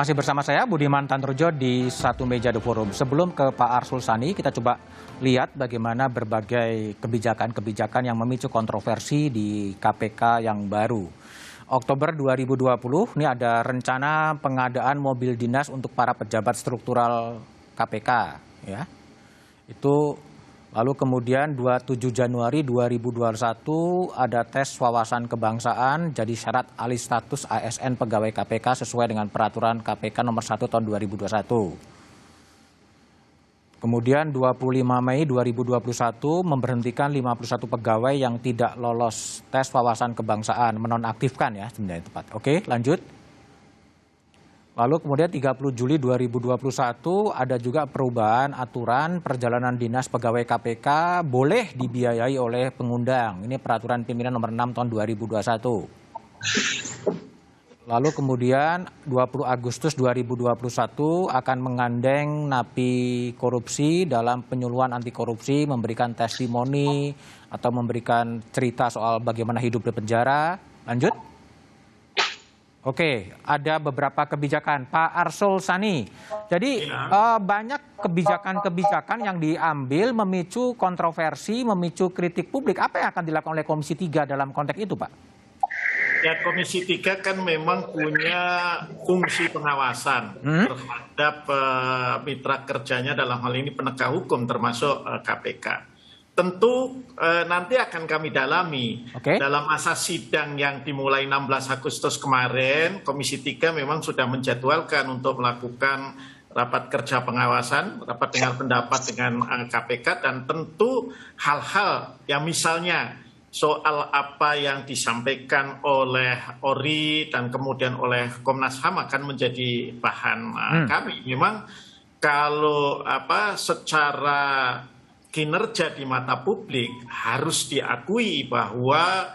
Masih bersama saya Budiman Tanrujo di Satu Meja The Forum. Sebelum ke Pak Arsul Sani, kita coba lihat bagaimana berbagai kebijakan-kebijakan yang memicu kontroversi di KPK yang baru. Oktober 2020, ini ada rencana pengadaan mobil dinas untuk para pejabat struktural KPK. Ya. Itu lalu kemudian 27 Januari 2021 ada tes wawasan kebangsaan jadi syarat alih status ASN pegawai KPK sesuai dengan peraturan KPK nomor 1 tahun 2021. Kemudian 25 Mei 2021 memberhentikan 51 pegawai yang tidak lolos tes wawasan kebangsaan, menonaktifkan ya sebenarnya tepat. Oke, lanjut. Lalu kemudian 30 Juli 2021 ada juga perubahan aturan perjalanan dinas pegawai KPK boleh dibiayai oleh pengundang. Ini peraturan pimpinan nomor 6 tahun 2021. Lalu kemudian 20 Agustus 2021 akan menggandeng napi korupsi dalam penyuluhan anti korupsi, memberikan testimoni atau memberikan cerita soal bagaimana hidup di penjara. Lanjut. Oke, ada beberapa kebijakan. Pak Arsul Sani, jadi banyak kebijakan-kebijakan yang diambil memicu kontroversi, memicu kritik publik. Apa yang akan dilakukan oleh Komisi 3 dalam konteks itu, Pak? Ya, Komisi 3 kan memang punya fungsi pengawasan terhadap mitra kerjanya dalam hal ini penegak hukum termasuk KPK. Tentu nanti akan kami dalami. Dalam masa sidang yang dimulai 16 Agustus kemarin, Komisi 3 memang sudah menjadwalkan untuk melakukan rapat kerja pengawasan, rapat dengar pendapat dengan KPK, dan tentu hal-hal yang misalnya soal apa yang disampaikan oleh ORI dan kemudian oleh Komnas HAM akan menjadi bahan kami. Memang kalau secara kinerja di mata publik harus diakui bahwa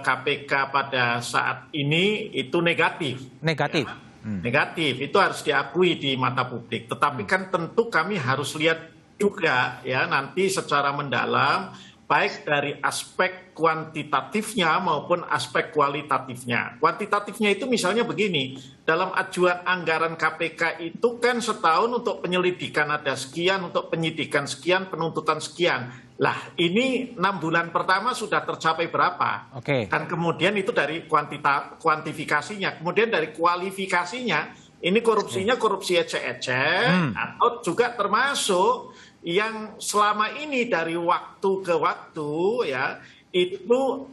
KPK pada saat ini itu negatif. Negatif. Ya, negatif itu harus diakui di mata publik. Tetapi kan tentu kami harus lihat juga ya nanti secara mendalam baik dari aspek kuantitatifnya maupun aspek kualitatifnya. Kuantitatifnya itu misalnya begini, dalam ajuan anggaran KPK itu kan setahun untuk penyelidikan ada sekian, untuk penyidikan sekian, penuntutan sekian. Lah ini 6 bulan pertama sudah tercapai berapa? Dan kemudian itu dari kuantifikasinya, kemudian dari kualifikasinya, ini korupsinya korupsi ecek-ecek atau juga termasuk yang selama ini dari waktu ke waktu ya itu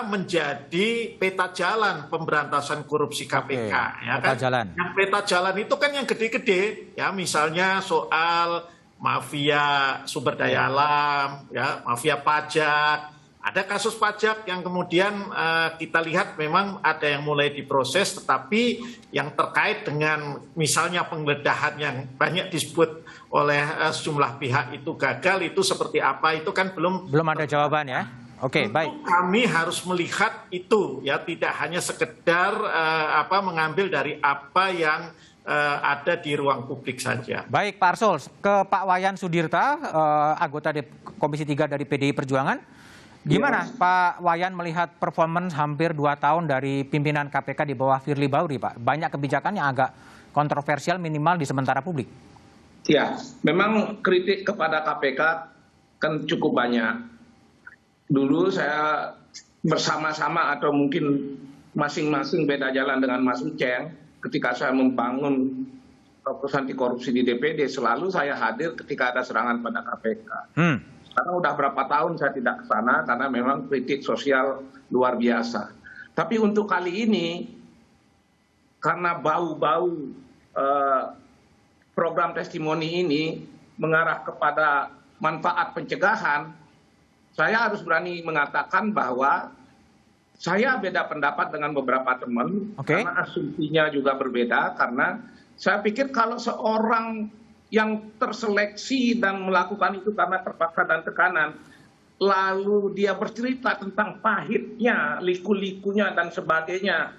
menjadi peta jalan pemberantasan korupsi KPK ya kan. Yang peta jalan itu kan yang gede-gede ya, misalnya soal mafia sumber daya alam ya, mafia pajak. Ada kasus pajak yang kemudian kita lihat memang ada yang mulai diproses, tetapi yang terkait dengan misalnya penggeledahan yang banyak disebut oleh sejumlah pihak itu gagal, itu seperti apa, itu kan belum ada jawaban ya. Oke, baik. Kami harus melihat itu ya, tidak hanya sekedar mengambil dari apa yang ada di ruang publik saja. Baik, Pak Arsul, ke Pak Wayan Sudirta, anggota Komisi 3 dari PDI Perjuangan. Gimana Pak Wayan melihat performance hampir 2 tahun dari pimpinan KPK di bawah Firly Bahuri, Pak? Banyak kebijakan yang agak kontroversial minimal di sementara publik. Ya, memang kritik kepada KPK kan cukup banyak. Dulu saya bersama-sama atau mungkin masing-masing beda jalan dengan Mas Uceng, ketika saya membangun fokus anti korupsi di DPD, selalu saya hadir ketika ada serangan pada KPK. Karena udah berapa tahun saya tidak ke sana karena memang kritik sosial luar biasa. Tapi untuk kali ini, karena bau-bau program testimoni ini mengarah kepada manfaat pencegahan, saya harus berani mengatakan bahwa saya beda pendapat dengan beberapa teman, karena asumsinya juga berbeda, karena saya pikir kalau seorang yang terseleksi dan melakukan itu karena terpaksa dan tekanan, lalu dia bercerita tentang pahitnya, liku-likunya dan sebagainya,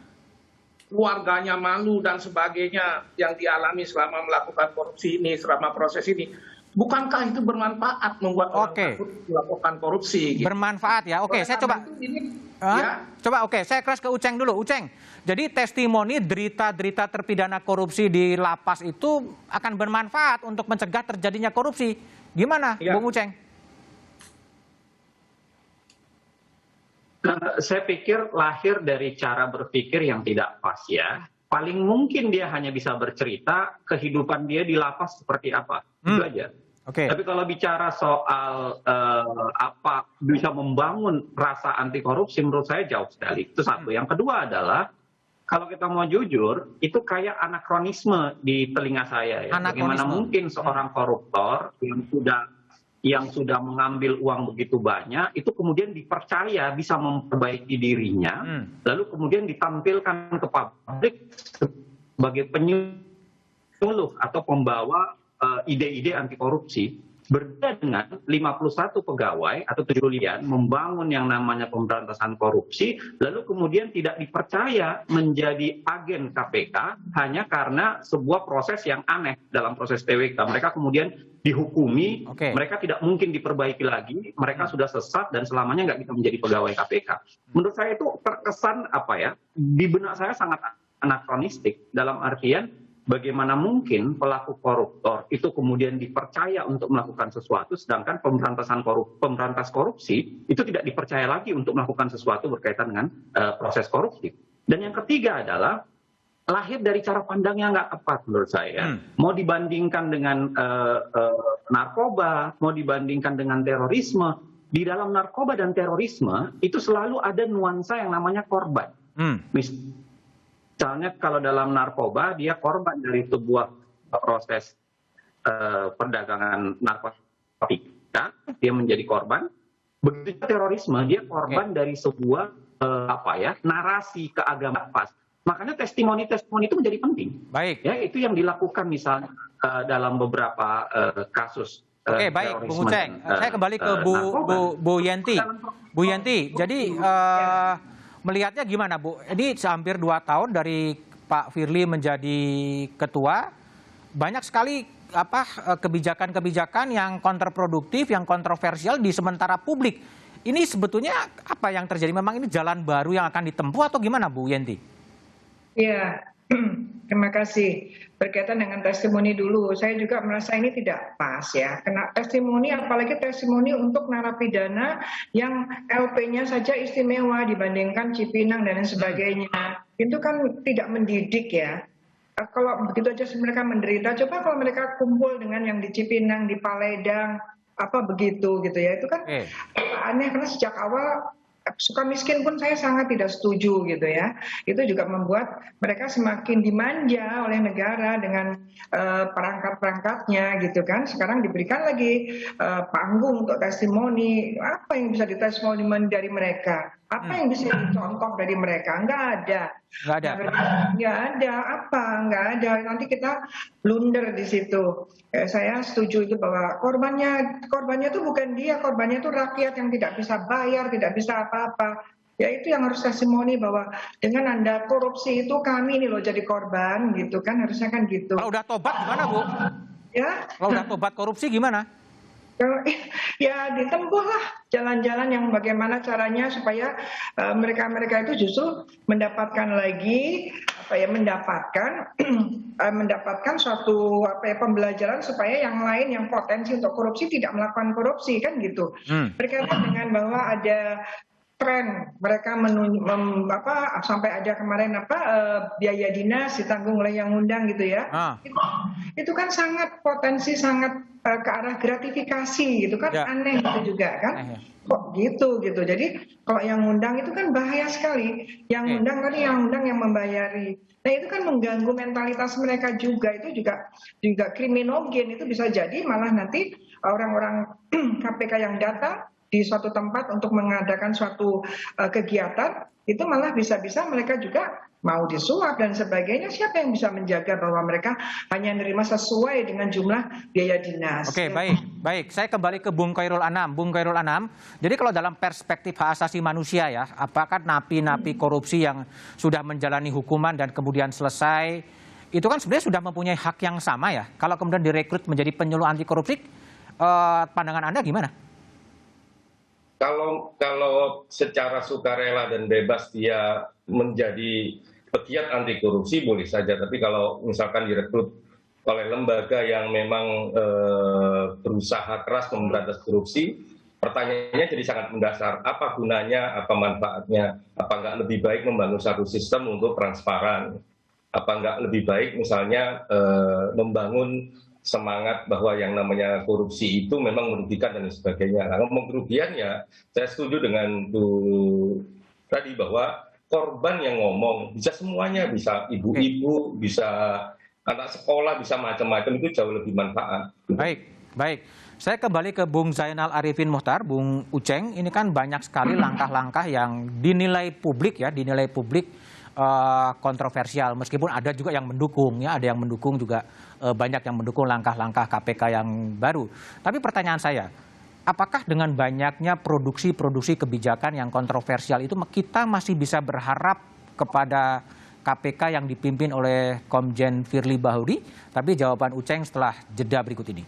keluarganya malu dan sebagainya yang dialami selama melakukan korupsi ini, selama proses ini. Bukankah itu bermanfaat membuat orang takut melakukan korupsi? Gitu. Bermanfaat ya, saya coba. Ya. Coba saya crash ke Uceng dulu. Uceng, jadi testimoni derita-derita terpidana korupsi di lapas itu akan bermanfaat untuk mencegah terjadinya korupsi. Gimana, Ya. Bung Uceng? Saya pikir lahir dari cara berpikir yang tidak pas ya. Paling mungkin dia hanya bisa bercerita kehidupan dia di lapas seperti apa. Itu aja. Oke. Tapi kalau bicara soal apa bisa membangun rasa anti korupsi, menurut saya jauh sekali. Itu satu. Yang kedua adalah kalau kita mau jujur, itu kayak anakronisme di telinga saya. Ya. Bagaimana mungkin seorang koruptor yang sudah mengambil uang begitu banyak, itu kemudian dipercaya bisa memperbaiki dirinya, lalu kemudian ditampilkan ke publik sebagai penyuluh atau pembawa ide-ide anti korupsi. Berbeda dengan 51 pegawai atau 7 pilihan membangun yang namanya pemberantasan korupsi, lalu kemudian tidak dipercaya menjadi agen KPK hanya karena sebuah proses yang aneh dalam proses TWK. Mereka kemudian dihukumi, mereka tidak mungkin diperbaiki lagi, mereka sudah sesat dan selamanya nggak bisa menjadi pegawai KPK. Menurut saya itu terkesan di benak saya sangat anakronistik dalam artian bagaimana mungkin pelaku koruptor itu kemudian dipercaya untuk melakukan sesuatu, sedangkan pemberantas korupsi itu tidak dipercaya lagi untuk melakukan sesuatu berkaitan dengan proses korupsi. Dan yang ketiga adalah lahir dari cara pandang yang nggak tepat menurut saya. Mau dibandingkan dengan narkoba, mau dibandingkan dengan terorisme, di dalam narkoba dan terorisme itu selalu ada nuansa yang namanya korban. Misalnya kalau dalam narkoba dia korban dari sebuah proses perdagangan narkotika, dia menjadi korban. Begitu terorisme dia korban dari sebuah narasi keagamaan pas. Makanya testimoni itu menjadi penting. Baik. Ya, itu yang dilakukan misalnya dalam beberapa kasus. Oke, baik, Bung Uceng. Saya kembali ke Bu Yenti. Bu Yenti, jadi melihatnya gimana, Bu? Ini hampir 2 tahun dari Pak Firly menjadi ketua, banyak sekali kebijakan-kebijakan yang kontraproduktif, yang kontroversial di sementara publik. Ini sebetulnya apa yang terjadi? Memang ini jalan baru yang akan ditempuh atau gimana, Bu Yenti? Ya, terima kasih. Berkaitan dengan testimoni dulu, saya juga merasa ini tidak pas ya. Kena testimoni, apalagi testimoni untuk narapidana yang LP-nya saja istimewa dibandingkan Cipinang dan lain sebagainya. Itu kan tidak mendidik ya. Kalau begitu aja mereka menderita, coba kalau mereka kumpul dengan yang di Cipinang, di Paledang, begitu gitu ya. Itu kan aneh karena sejak awal suka miskin pun saya sangat tidak setuju gitu ya. Itu juga membuat mereka semakin dimanja oleh negara dengan perangkat-perangkatnya gitu kan. Sekarang diberikan lagi panggung untuk testimoni. Apa yang bisa ditestimoni dari mereka? Apa yang bisa dicontoh dari mereka? Nggak ada. Nggak ada. Nanti kita blunder di situ. Saya setuju itu bahwa korbannya itu bukan dia, korbannya itu rakyat yang tidak bisa bayar, tidak bisa apa-apa. Ya itu yang harus testimoni bahwa dengan Anda korupsi itu kami ini loh jadi korban gitu kan, harusnya kan gitu. Kalau udah tobat gimana, Bu? Ya. Kalau udah tobat korupsi gimana? Ya ditempuhlah jalan-jalan yang bagaimana caranya supaya mereka itu justru mendapatkan lagi mendapatkan suatu pembelajaran supaya yang lain yang potensi untuk korupsi tidak melakukan korupsi kan gitu. Berkaitan dengan bahwa ada tren mereka sampai ada kemarin biaya dinas ditanggung oleh yang undang gitu ya. Itu kan sangat potensi sangat ke arah gratifikasi gitu kan, aneh gitu juga kan. Kok gitu. Jadi kalau yang undang itu kan bahaya sekali. Yang undang tadi yang membayari. Nah itu kan mengganggu mentalitas mereka juga. Itu juga kriminogen. Itu bisa jadi malah nanti orang-orang KPK yang datang di suatu tempat untuk mengadakan suatu kegiatan, itu malah bisa-bisa mereka juga mau disuap dan sebagainya. Siapa yang bisa menjaga bahwa mereka hanya menerima sesuai dengan jumlah biaya dinas? Oke, baik. Saya kembali ke Bung Khairul Anam. Bung Khairul Anam, jadi kalau dalam perspektif hak asasi manusia ya, apakah napi-napi korupsi yang sudah menjalani hukuman dan kemudian selesai, itu kan sebenarnya sudah mempunyai hak yang sama ya? Kalau kemudian direkrut menjadi penyuluh anti korupsi, pandangan Anda gimana? kalau secara sukarela dan bebas dia menjadi pegiat anti korupsi boleh saja, tapi kalau misalkan direkrut oleh lembaga yang memang berusaha keras memberantas korupsi, pertanyaannya jadi sangat mendasar. Apa gunanya, apa manfaatnya? Apa nggak lebih baik membangun satu sistem untuk transparan? Apa nggak lebih baik misalnya membangun semangat bahwa yang namanya korupsi itu memang merugikan dan sebagainya. Nah, ngomong kerugian ya, saya setuju dengan Bu tadi bahwa korban yang ngomong bisa semuanya, bisa ibu-ibu, bisa anak sekolah, bisa macam-macam, itu jauh lebih manfaat. Baik. Saya kembali ke Bung Zainal Arifin Mohtar, Bung Uceng. Ini kan banyak sekali langkah-langkah yang dinilai publik kontroversial, meskipun ada juga yang mendukung, ya, ada yang mendukung juga, banyak yang mendukung langkah-langkah KPK yang baru. Tapi pertanyaan saya, apakah dengan banyaknya produksi kebijakan yang kontroversial itu kita masih bisa berharap kepada KPK yang dipimpin oleh Komjen Firly Bahuri? Tapi jawaban Uceng setelah jeda berikut ini.